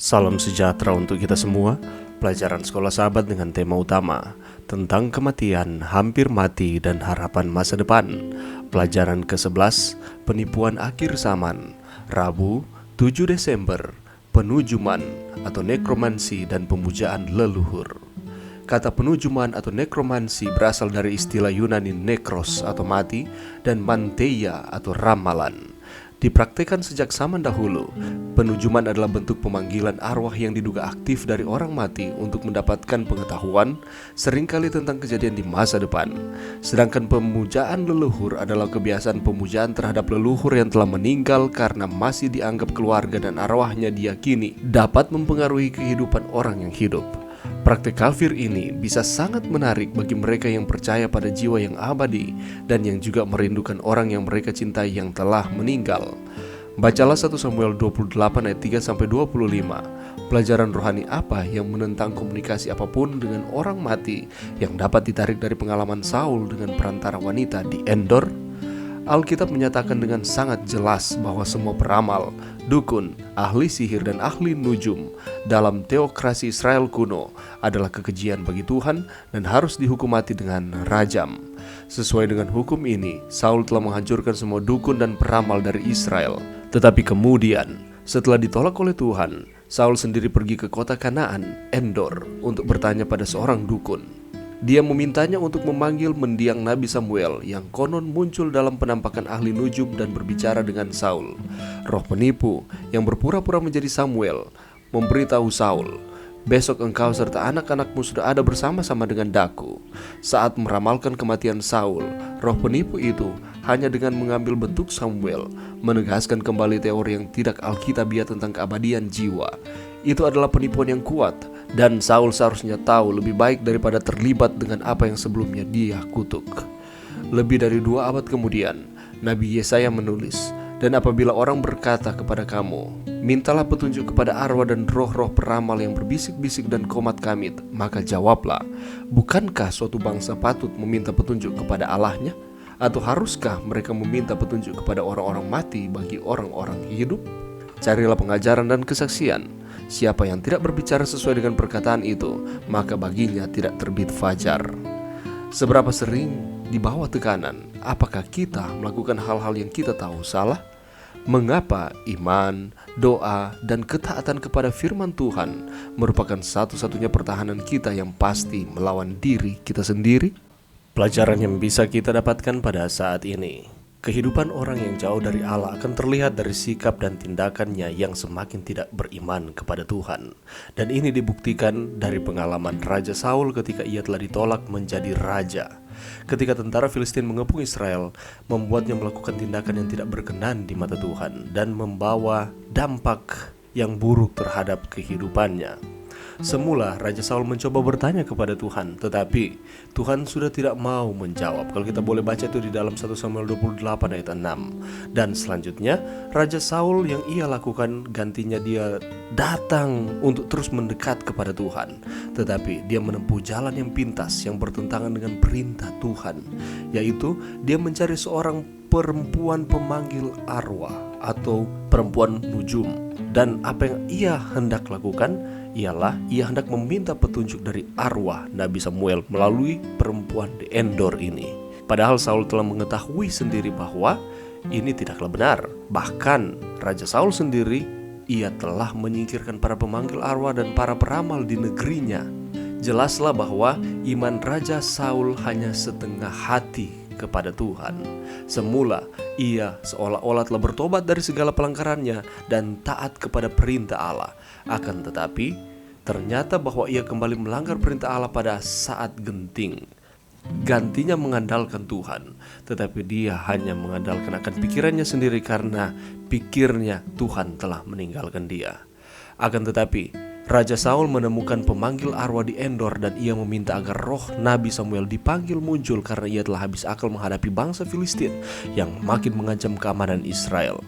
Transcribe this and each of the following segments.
Salam sejahtera untuk kita semua. Pelajaran Sekolah Sahabat dengan tema utama tentang kematian, hampir mati, dan harapan masa depan. Pelajaran ke-11, penipuan akhir zaman. Rabu, 7 Desember, penujuman atau nekromansi dan pemujaan leluhur. Kata penujuman atau nekromansi berasal dari istilah Yunani nekros atau mati dan manteia atau ramalan. Dipraktikkan sejak zaman dahulu, penujuman adalah bentuk pemanggilan arwah yang diduga aktif dari orang mati untuk mendapatkan pengetahuan, seringkali tentang kejadian di masa depan. Sedangkan pemujaan leluhur adalah kebiasaan pemujaan terhadap leluhur yang telah meninggal karena masih dianggap keluarga dan arwahnya diyakini dapat mempengaruhi kehidupan orang yang hidup. Praktik kafir ini bisa sangat menarik bagi mereka yang percaya pada jiwa yang abadi dan yang juga merindukan orang yang mereka cintai yang telah meninggal. Bacalah 1 Samuel 28 ayat 3-25. Pelajaran rohani apa yang menentang komunikasi apapun dengan orang mati yang dapat ditarik dari pengalaman Saul dengan perantara wanita di Endor? Alkitab menyatakan dengan sangat jelas bahwa semua peramal, dukun, ahli sihir, dan ahli nujum dalam teokrasi Israel kuno adalah kekejian bagi Tuhan dan harus dihukum mati dengan rajam. Sesuai dengan hukum ini, Saul telah menghancurkan semua dukun dan peramal dari Israel. Tetapi kemudian, setelah ditolak oleh Tuhan, Saul sendiri pergi ke kota Kanaan, Endor, untuk bertanya pada seorang dukun. Dia memintanya untuk memanggil mendiang Nabi Samuel yang konon muncul dalam penampakan ahli nujum dan berbicara dengan Saul. Roh penipu yang berpura-pura menjadi Samuel memberitahu Saul, "Besok engkau serta anak-anakmu sudah ada bersama-sama dengan daku." Saat meramalkan kematian Saul, roh penipu itu hanya dengan mengambil bentuk Samuel menegaskan kembali teori yang tidak alkitabiah tentang keabadian jiwa. Itu adalah penipuan yang kuat, dan Saul seharusnya tahu lebih baik daripada terlibat dengan apa yang sebelumnya dia kutuk. Lebih dari 2 abad kemudian, Nabi Yesaya menulis, "Dan apabila orang berkata kepada kamu, mintalah petunjuk kepada arwah dan roh-roh peramal yang berbisik-bisik dan komat kamit, maka jawablah, bukankah suatu bangsa patut meminta petunjuk kepada Allahnya? Atau haruskah mereka meminta petunjuk kepada orang-orang mati bagi orang-orang hidup? Carilah pengajaran dan kesaksian. Siapa yang tidak berbicara sesuai dengan perkataan itu, maka baginya tidak terbit fajar." Seberapa sering di bawah tekanan, apakah kita melakukan hal-hal yang kita tahu salah? Mengapa iman, doa, dan ketaatan kepada firman Tuhan merupakan satu-satunya pertahanan kita yang pasti melawan diri kita sendiri? Pelajaran yang bisa kita dapatkan pada saat ini. Kehidupan orang yang jauh dari Allah akan terlihat dari sikap dan tindakannya yang semakin tidak beriman kepada Tuhan. Dan ini dibuktikan dari pengalaman Raja Saul ketika ia telah ditolak menjadi raja. Ketika tentara Filistin mengepung Israel, membuatnya melakukan tindakan yang tidak berkenan di mata Tuhan dan membawa dampak yang buruk terhadap kehidupannya. Semula Raja Saul mencoba bertanya kepada Tuhan, tetapi Tuhan sudah tidak mau menjawab. Kalau kita boleh baca itu di dalam 1 Samuel 28 ayat 6. Dan selanjutnya Raja Saul yang ia lakukan gantinya dia datang untuk terus mendekat kepada Tuhan. Tetapi dia menempuh jalan yang pintas yang bertentangan dengan perintah Tuhan, yaitu dia mencari seorang perempuan pemanggil arwah atau perempuan nujum. Dan apa yang ia hendak lakukan ialah ia hendak meminta petunjuk dari arwah Nabi Samuel melalui perempuan di Endor ini. Padahal Saul telah mengetahui sendiri bahwa ini tidaklah benar. Bahkan Raja Saul sendiri, ia telah menyingkirkan para pemanggil arwah dan para peramal di negerinya. Jelaslah bahwa iman Raja Saul hanya setengah hati kepada Tuhan. Semula ia seolah-olah telah bertobat dari segala pelanggarannya dan taat kepada perintah Allah. Akan tetapi ternyata bahwa ia kembali melanggar perintah Allah pada saat genting. Gantinya mengandalkan Tuhan, tetapi dia hanya mengandalkan akan pikirannya sendiri karena pikirnya Tuhan telah meninggalkan dia. Akan tetapi Raja Saul menemukan pemanggil arwah di Endor dan ia meminta agar roh Nabi Samuel dipanggil muncul karena ia telah habis akal menghadapi bangsa Filistin yang makin mengancam keamanan Israel.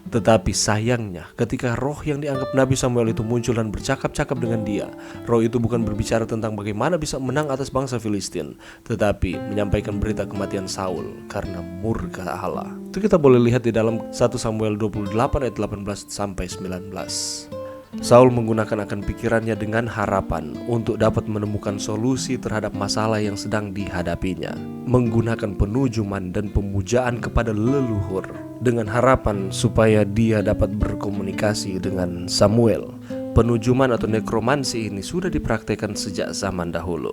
Tetapi sayangnya ketika roh yang dianggap Nabi Samuel itu muncul dan bercakap-cakap dengan dia, roh itu bukan berbicara tentang bagaimana bisa menang atas bangsa Filistin, tetapi menyampaikan berita kematian Saul karena murka Allah. Itu kita boleh lihat di dalam 1 Samuel 28 ayat 18-19. Saul menggunakan akan pikirannya dengan harapan untuk dapat menemukan solusi terhadap masalah yang sedang dihadapinya, menggunakan penujuman dan pemujaan kepada leluhur dengan harapan supaya dia dapat berkomunikasi dengan Samuel. Penujuman atau nekromansi ini sudah dipraktikkan sejak zaman dahulu.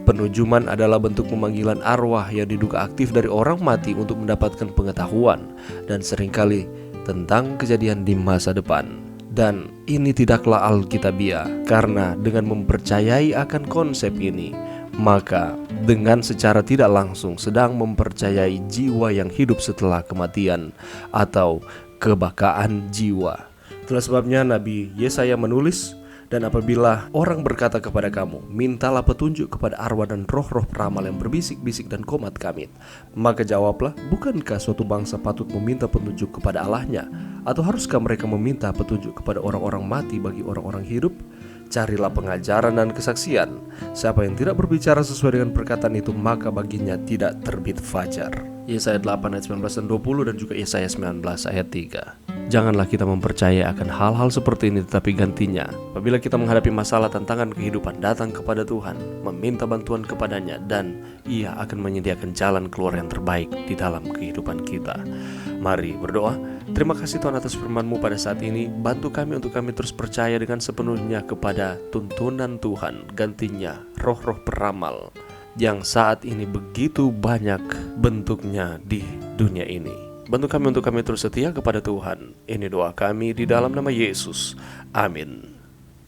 Penujuman adalah bentuk pemanggilan arwah yang diduga aktif dari orang mati untuk mendapatkan pengetahuan dan seringkali tentang kejadian di masa depan. Dan ini tidaklah alkitabiah, karena dengan mempercayai akan konsep ini, maka dengan secara tidak langsung sedang mempercayai jiwa yang hidup setelah kematian atau kebakaan jiwa. Itulah sebabnya Nabi Yesaya menulis, dan apabila orang berkata kepada kamu, mintalah petunjuk kepada arwah dan roh-roh peramal yang berbisik-bisik dan komat kamit, maka jawablah, bukankah suatu bangsa patut meminta petunjuk kepada Allahnya? Atau haruskah mereka meminta petunjuk kepada orang-orang mati bagi orang-orang hidup? Carilah pengajaran dan kesaksian. Siapa yang tidak berbicara sesuai dengan perkataan itu, maka baginya tidak terbit fajar. Yesaya 8 ayat 19 dan 20 dan juga Yesaya 19 ayat 3. Janganlah kita mempercayai akan hal-hal seperti ini, tetapi gantinya, apabila kita menghadapi masalah tantangan kehidupan, datang kepada Tuhan, meminta bantuan kepadanya, dan Ia akan menyediakan jalan keluar yang terbaik di dalam kehidupan kita. Mari berdoa. Terima kasih Tuhan atas firman-Mu pada saat ini. Bantu kami untuk kami terus percaya dengan sepenuhnya kepada tuntunan Tuhan. Gantinya roh-roh peramal yang saat ini begitu banyak bentuknya di dunia ini. Bantu kami untuk kami terus setia kepada Tuhan. Ini doa kami di dalam nama Yesus. Amin.